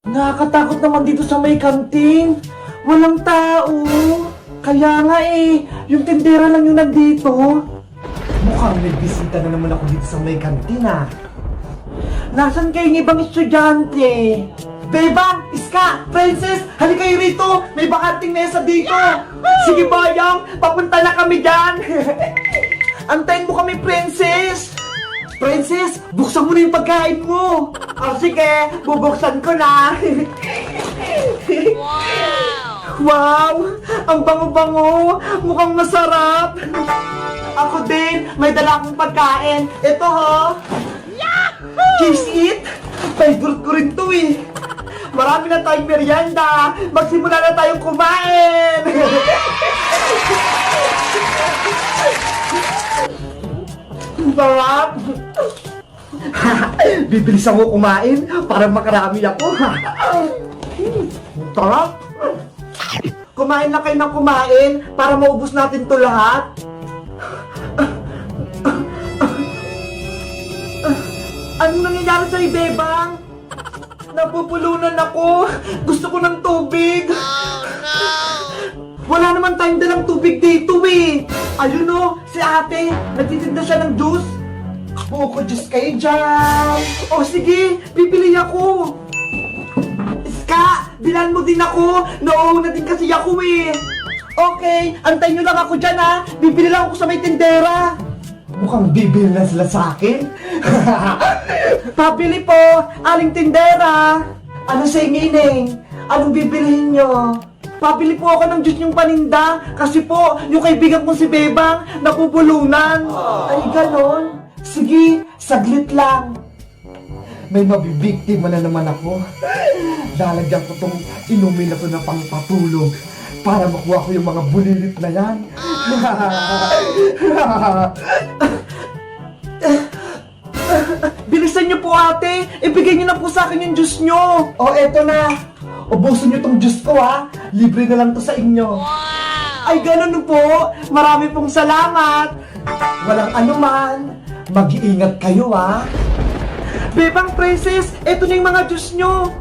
Nakakatakot naman dito sa may kantin. Walang tao. Kaya nga yung tindera lang yung nandito. Mukhang may bisita na naman ako dito sa may kantin Nasaan kayong ibang estudyante? Bebang, Iska, Princess, halika kayo rito! May bakanting mesa dito! Sige Bayang, papunta na kami dyan! Antayin mo kami, Princess! Princess, buksan mo na yung pagkain mo! Sige, bubuksan ko na! Wow! Ang bango-bango! Mukhang masarap! Ako din, may dala akong pagkain. Ito ho! Cheese it! Favorite ko rin to Marami na tayong merienda! Magsimula na tayong kumain! Sarap! Bibilisan ko kumain para makarami ako. Sarap! Kumain na kayo ng kumain para maubos natin to lahat. Anong nangyayari sa'yo, Bebang? Napupulunan ako. Gusto ko ng tubig. Oh, no! Wala naman tayong dalang tubig dito Ayun si ate. Nagtitinda siya ng juice. Buko juice kayo dyan. O sige, bibili ako. Iska, bilan mo din ako. Nauuna din kasi ako Okay, antayin nyo lang ako dyan Bibili lang ako sa may tindera. Mukhang bibili na sila sa akin. Pabili po, aling tindera. Ano sa ingining? Anong bibilihin nyo? Pabili po ako ng juice yung paninda. Kasi po, yung kaibigan kong si Bebang, napupulunan. Ay, ganon. Sige, saglit lang. May mabibiktima na naman ako. Lalagyan ko tong inumin na to na pangpatulog para makuha ko yung mga bulilit na yan. Bilisan niyo po ate! Ibigay niyo na po sa akin yung juice niyo! O eto na! Ubusin niyo tong juice ko Libre na lang to sa inyo! Ay ganun po! Marami pong salamat! Walang anuman! Mag-iingat kayo Bebang Princess! Eto na yung mga juice niyo!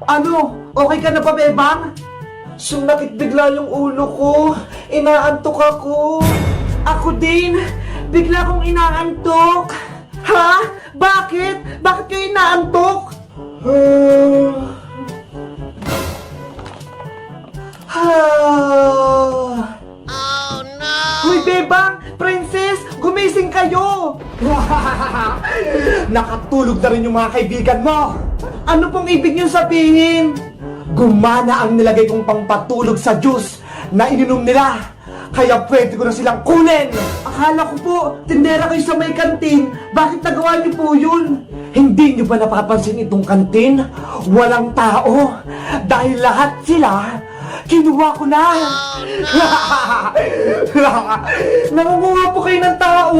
Ano? Okay ka na ba, Bebang? Sumakit bigla yung ulo ko. Inaantok ako. Ako din. Bigla kong inaantok. Ha? Bakit? Bakit kayo inaantok? Oh no! Hoy, Bebang! Princess! Gumising kayo! Nakatulog na rin yung mga kaibigan mo! Ano pong ibig niyong sabihin? Gumana ang nilagay kong pangpatulog sa juice na ininom nila. Kaya pwede ko na silang kunin. Akala ko po, tindera kayo sa may kantin. Bakit nagawa niyo po yun? Hindi niyo ba napapansin itong kantin? Walang tao. Dahil lahat sila, kinuha ko na. Nangunguha po kayo ng tao.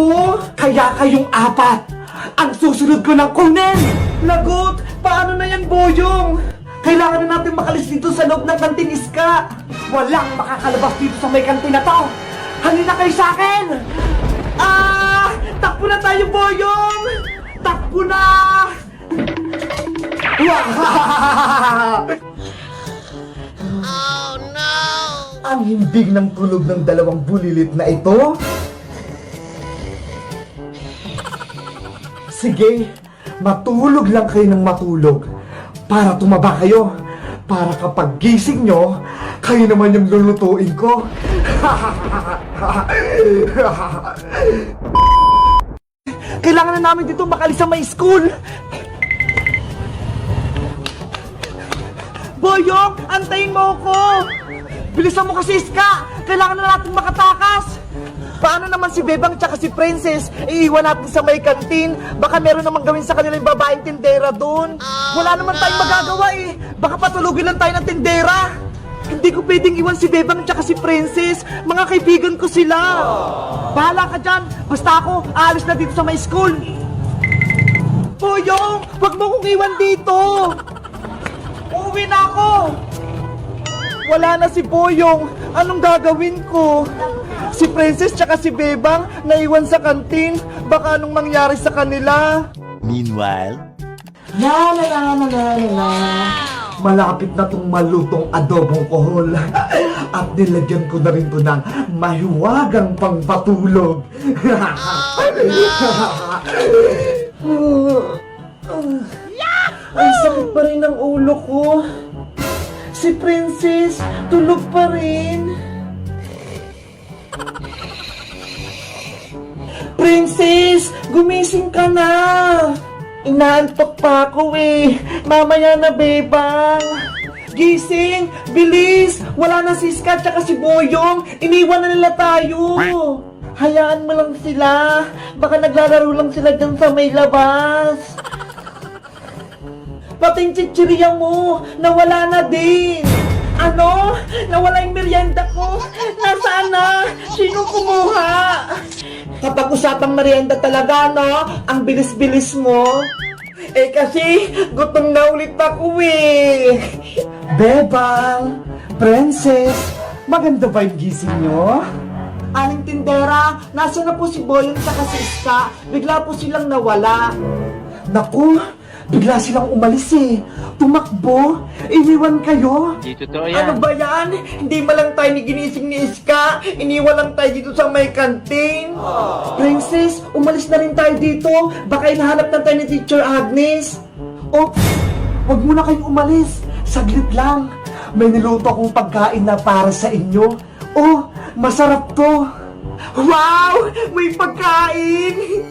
Kaya kayong apat ang susunod ko ng kunin. Lagot! Paano na yan, Boyong? Kailangan na natin makalis dito sa loob ng kantin, Iska. Walang makakalabas dito sa may kantin na to. Halina kayo sa akin! Takbo na tayo, Boyong! Takbo na! Oh no! Ang himbing ng tulog ng dalawang bulilit na ito. Sige, matulog lang kayo ng matulog para tumaba kayo. Para kapag gising nyo, kayo naman yung lulutuin ko. Kailangan na namin dito makalis sa may school. Boyong, antayin mo ako. Bilisan mo kasi, Iska. Kailangan na natin makatakas. Paano naman si Bebang tsaka si Princess? Iiwan natin sa may kantin. Baka meron namang gawin sa kanila yung babaeng tindera doon. Wala naman tayong magagawa Baka patulugin lang tayo ng tindera. Hindi ko pwedeng iwan si Bebang tsaka si Princess. Mga kaibigan ko sila. Bahala ka dyan. Basta ako, aalis na dito sa may school. Boyong, wag mo kong iwan dito. Uuwi na ako. Wala na si Boyong. Anong gagawin ko? Si Princess tsaka si Bebang naiwan sa kantin. Baka anong mangyari sa kanila? Meanwhile, La. Malapit na tong malutong adobong kohol. At nilagyan ko na rin to ng mahiwagang pangpatulog. Ay, sakit pa rin ang ulo ko. Si Princess, tulog pa rin. Princess, gumising ka na. Inaantok pa ako eh. Mamaya na, Bebang. Gising! Bilis! Wala na si Ska tsaka si Boyong. Iniwan na nila tayo. Hayaan mo lang sila. Baka naglalaro lang sila dyan sa may labas. Pati yung chichirya mo, nawala na din. Ano? Nawala yung merienda ko. Nasaan na? Sino kumuha? Kapag usapang merienda talaga, no? Ang bilis-bilis mo. Eh kasi, gutom na ulit ako eh. Bebang, Princess, maganda ba yung gising nyo? Aling tindera, nasa na po si Boyong sa si Ska? Bigla po silang nawala. Naku, bigla silang umalis eh. Tumakbo, iniwan kayo. di totoo yan. Ano ba yan? Hindi ba lang tayo ginising ni Iska? Iniwan lang tayo dito sa may kantin? Princess, umalis na rin tayo dito. Baka hinahanap na tayo ni Teacher Agnes. Oops, wag mo na kayong umalis. Saglit lang. May niluto akong pagkain na para sa inyo. Oh, masarap to. Wow, may pagkain.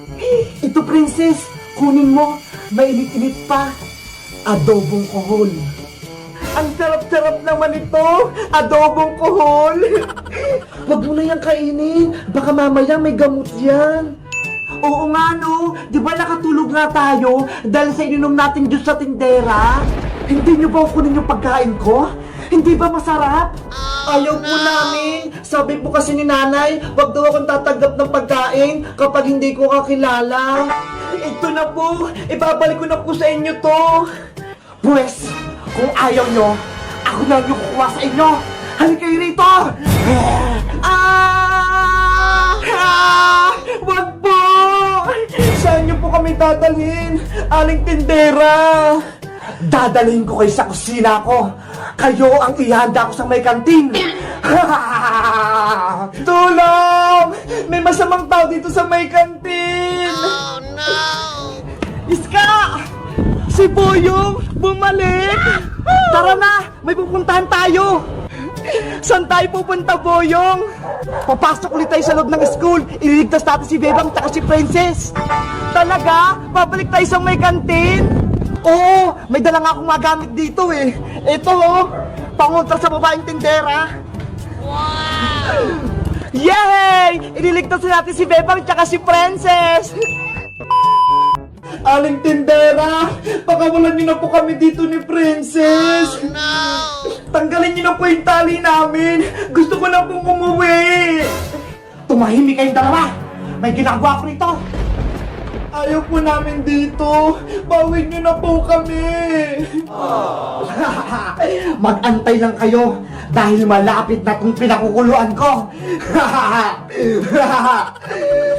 Ito, Princess, kunin mo. Mainit-init pa. Adobong kohol. Ang sarap-sarap naman ito. Adobong kohol. Wag mo na yan kainin. Baka mamaya may gamot yan. Oo nga no. Di ba nakatulog nga tayo dahil sa ininom natin juice sa tindera? Hindi nyo ba kunin yung pagkain ko? Hindi ba masarap? Ayaw po namin. Sabi po kasi ni nanay, wag daw akong tatanggap ng pagkain kapag hindi ko kakilala. Ito na po, ibabalik ko na po sa inyo to. Pwes, kung ayaw nyo, ako na yung kukuha sa inyo. Halika kayo rito! Wag po! Saan nyo po kami dadalhin? Aling tindera! Dadalhin ko kayo sa kusina ko. Kayo ang ihanda ko sa may kantin. Tulong! May masamang tao dito sa may kantin. Oh no! Iska! Si Boyong bumalik! Tara na! May pupuntahan tayo! Saan tayo pupunta, Boyong? Papasok ulit tayo sa loob ng school. Ililigtas natin si Bebang at si Princess. Talaga? Babalik tayo sa may kantin? Oo, may dala nga akong magamit dito eh. Ito oh, pangontra sa babaeng tindera. Wow! Yay! Ililigtas natin si Bebang at si Princess. Aling tindera, pakawalan niyo na po kami dito ni Princess. Oh, no! Tanggalin niyo na po yung tali namin. Gusto ko na pong umuwi. Tumahimik kayong dalawa. May ginagawa ko rito. Ayaw po namin dito. Bawin niyo na po kami. Mag-antay lang kayo dahil malapit na itong pinakukuluan ko.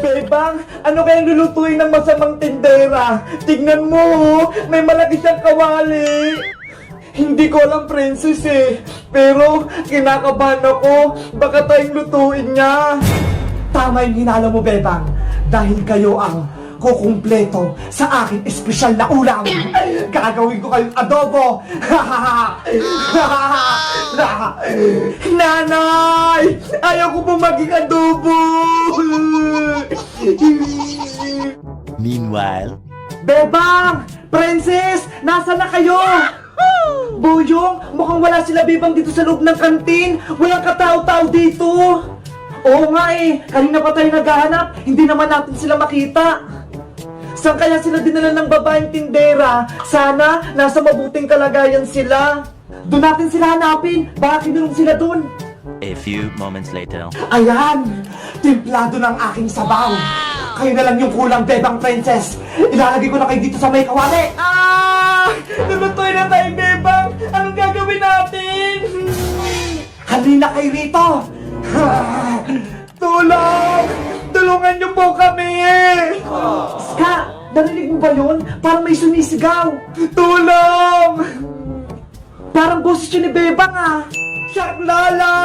Bebang, ano kayang lulutuin ng masamang tindera? Tignan mo, may malaki siyang kawali. Hindi ko alam, Princess eh. Pero kinakabahan ako. Baka tayong lutuin niya. Tama yung hinala mo, Bebang. Dahil kayo ang kukumpleto sa aking espesyal na ulam. Gagawin ko kayong adobo. Nanay! Ayaw ko po maging adobo. Meanwhile, Bebang! Princess! Nasaan na kayo? Boyong, mukhang wala sila Bebang dito sa loob ng kantin. Walang katao-tao dito. Oo nga eh, kanina pa tayo naghahanap. Hindi naman natin sila makita. Saan kaya sila dinala ng babaeng tindera? Sana nasa mabuting kalagayan sila. Doon natin sila hanapin. Baka kinulong sila doon. a few moments later. Ayan! Timplado ng aking sabaw. Kayo na lang yung kulang, Bebang Princess. Ilalagay ko na kayo dito sa may kawali. Lulutoy na tayo, Bebang. Anong gagawin natin? Halina kayo rito! Tulong! Tulungan niyo po kami! Ska, narinig mo ba yun? Parang may sumisigaw! Tulong! Parang boses yun ni Bebang ah! Shaklala!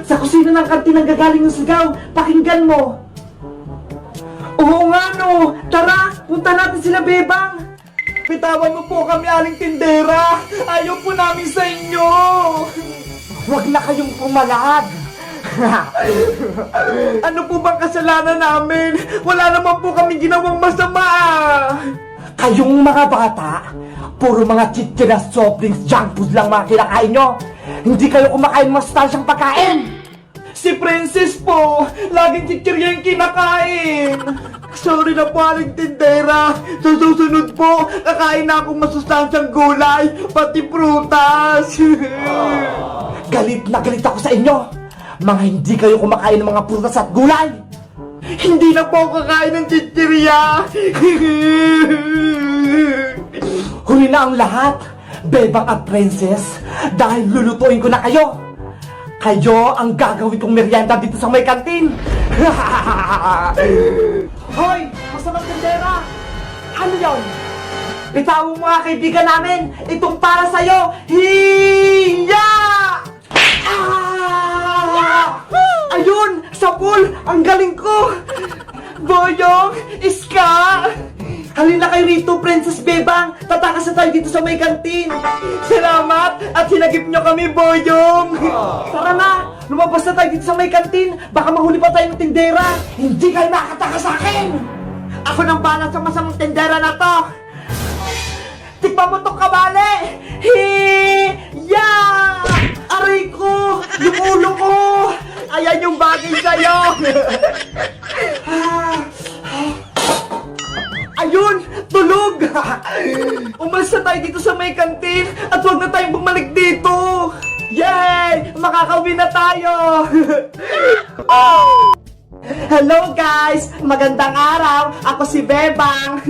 Sa kusina ng kantin ang gagaling yung sigaw. Pakinggan mo. Oo nga no. Tara, punta natin sila Bebang. Bitawan mo po kami aling tindera. Ayaw po namin sa inyo. Huwag na kayong pumalag. Ano po bang kasalanan namin? Wala naman po kami ginawang masama. Kayong mga bata, puro mga chichira, soft drinks, junk food lang mga kinakain nyo. Hindi kayo kumakain masustansyang pagkain. Si Princess po, laging chichirya yung kinakain. Sorry na po, aling tindera. Sa susunod po, kakain na akong masustansyang gulay, pati prutas. Galit na galit ako sa inyo. Mga hindi kayo kumakain ng mga prutas at gulay. Hindi na po ako kakain ng chichirya. Huli na ang lahat, Bebang at Princess, dahil lulutuin ko na kayo. Kayo ang gagawin kong merienda dito sa may kantin. Hoy, masamang tindera! Ano yun? Bitawan mo mga kaibigan namin, itong para sa'yo. Hiya! Ayun! Sa pool! Ang galing ko! Boyong! Iska! Halina kayo rito, Princess Bebang! Tatakas na tayo dito sa may kantin! Salamat! At sinagip nyo kami, Boyong! Tara na! Lumabas na tayo dito sa may kantin! Baka mahuli pa tayo ng tindera! Hindi kayo makatakas sa akin! Ako nang balas sa masamang tindera na to! Tikman mo tong kabali! Hiya! Aray ko! Yung ulo ko! Ayan yung bagay sa'yo! Ayun! Tulog! Umalis na tayo dito sa may kantin at huwag na tayong bumalik dito! Yay! Makakauwi na tayo! Hello guys! Magandang araw! Ako si Bebang!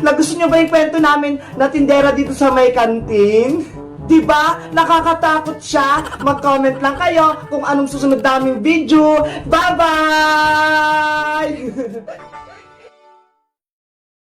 Nagusto nyo ba yung kwento namin na tindera dito sa may kantin? Diba? Nakakatakot siya? Mag-comment lang kayo kung anong susunod naming video. Bye-bye!